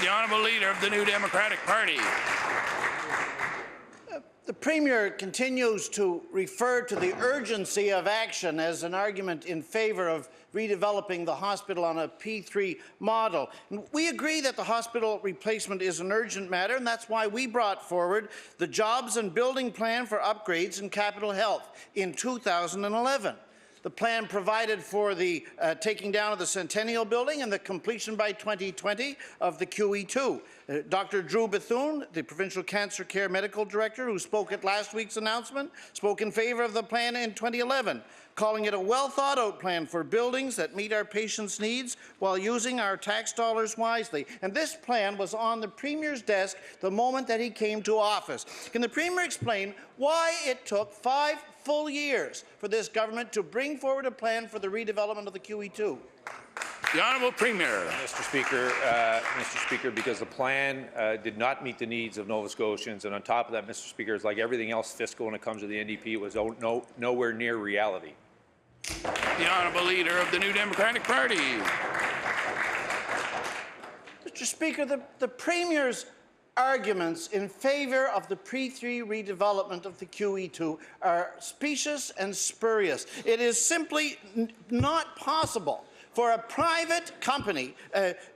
The Honourable Leader of the New Democratic Party. The Premier continues to refer to the urgency of action as an argument in favour of redeveloping the hospital on a P3 model. And we agree that the hospital replacement is an urgent matter, and that's why we brought forward the Jobs and Building Plan for Upgrades in Capital Health in 2011. The plan provided for the taking down of the Centennial Building and the completion by 2020 of the QE2. Dr. Drew Bethune, the Provincial Cancer Care Medical Director, who spoke at last week's announcement, spoke in favour of the plan in 2011, calling it a well-thought-out plan for buildings that meet our patients' needs while using our tax dollars wisely. And this plan was on the Premier's desk the moment that he came to office. Can the Premier explain why it took 5 full years for this government to bring forward a plan for the redevelopment of the QE2? The Honourable Premier. Mr. Speaker, because the plan did not meet the needs of Nova Scotians, and on top of that, Mr. Speaker, it's like everything else fiscal when it comes to the NDP, it was nowhere near reality. The Honourable Leader of the New Democratic Party. Mr. Speaker, the Premier's arguments in favour of the P3 redevelopment of the QE2 are specious and spurious. It is simply not possible for a private company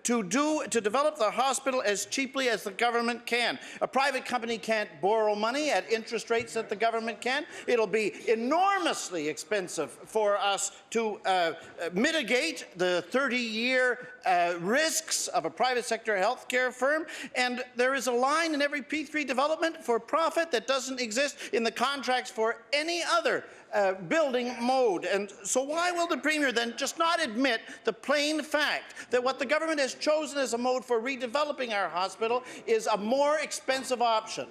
to develop the hospital as cheaply as the government can. A private company can't borrow money at interest rates that the government can. It'll be enormously expensive for us to mitigate the 30-year risks of a private sector healthcare firm. And there is a line in every P3 development for profit that doesn't exist in the contracts for any other building mode. And so why will the Premier then just not admit the plain fact that what the government has chosen as a mode for redeveloping our hospital is a more expensive option?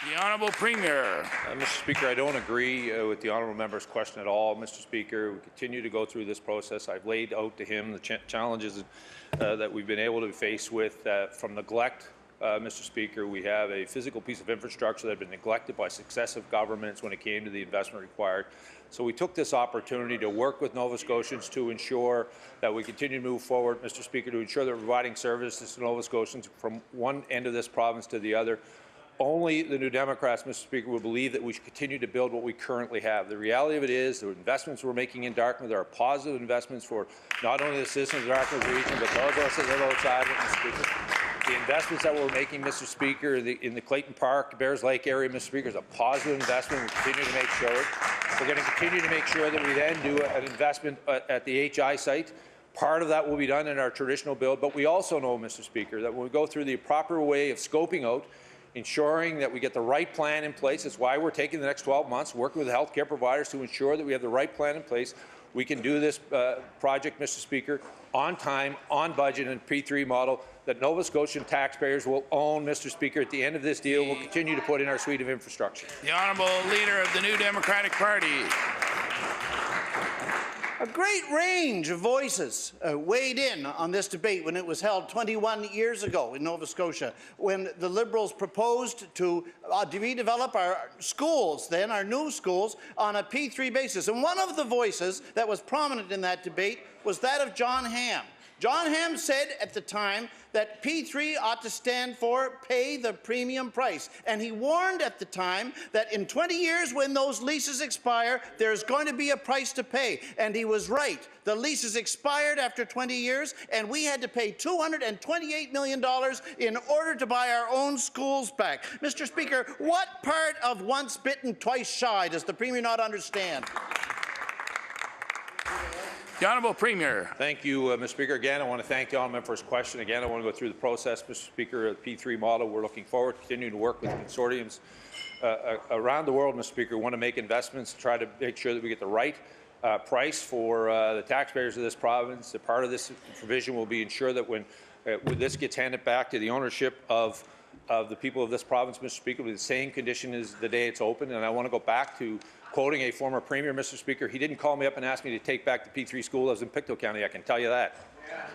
The Honourable Premier. Mr. Speaker, I don't agree with the honourable member's question at all. Mr. Speaker, we continue to go through this process. I've laid out to him the challenges that we've been able to face with from neglect. Mr. Speaker, we have a physical piece of infrastructure that had been neglected by successive governments when it came to the investment required. So we took this opportunity to work with Nova Scotians to ensure that we continue to move forward, Mr. Speaker, to ensure that we're providing services to Nova Scotians from one end of this province to the other. Only the New Democrats, Mr. Speaker, will believe that we should continue to build what we currently have. The reality of it is the investments we're making in Dartmouth are positive investments for not only the citizens of the Dartmouth region, but those of us that live outside of it, Mr. Speaker. The investments that we're making, Mr. Speaker, in the Clayton Park, Bears Lake area, Mr. Speaker, is a positive investment. We continue to make sure. We're going to continue to make sure that we then do an investment at the HI site. Part of that will be done in our traditional build, but we also know, Mr. Speaker, that when we go through the proper way of scoping out, ensuring that we get the right plan in place. That's why we're taking the next 12 months, working with healthcare providers to ensure that we have the right plan in place. We can do this project, Mr. Speaker, on time, on budget, and P3 model that Nova Scotian taxpayers will own, Mr. Speaker. At the end of this deal, we'll continue to put in our suite of infrastructure. The Honourable Leader of the New Democratic Party. A great range of voices weighed in on this debate when it was held 21 years ago in Nova Scotia, when the Liberals proposed to redevelop our schools, then our new schools, on a P3 basis. And one of the voices that was prominent in that debate was that of John Hamm. John Hamm said at the time that P3 ought to stand for pay the premium price. And he warned at the time that in 20 years, when those leases expire, there's going to be a price to pay. And he was right. The leases expired after 20 years, and we had to pay $228 million in order to buy our own schools back. Mr. Speaker, what part of once bitten, twice shy does the Premier not understand? The Honourable Premier. Thank you, Mr. Speaker. Again, I want to thank the honourable member for his question. Again, I want to go through the process, Mr. Speaker, of the P3 model. We're looking forward to continuing to work with consortiums around the world, Mr. Speaker. We want to make investments to try to make sure that we get the right price for the taxpayers of this province. A part of this provision will be ensure that when this gets handed back to the ownership of the people of this province, Mr. Speaker, with the same condition as the day it's open. And I want to go back to quoting a former Premier, Mr. Speaker. He didn't call me up and ask me to take back the P3 school. I was in Pictou County, I can tell you that. Yeah.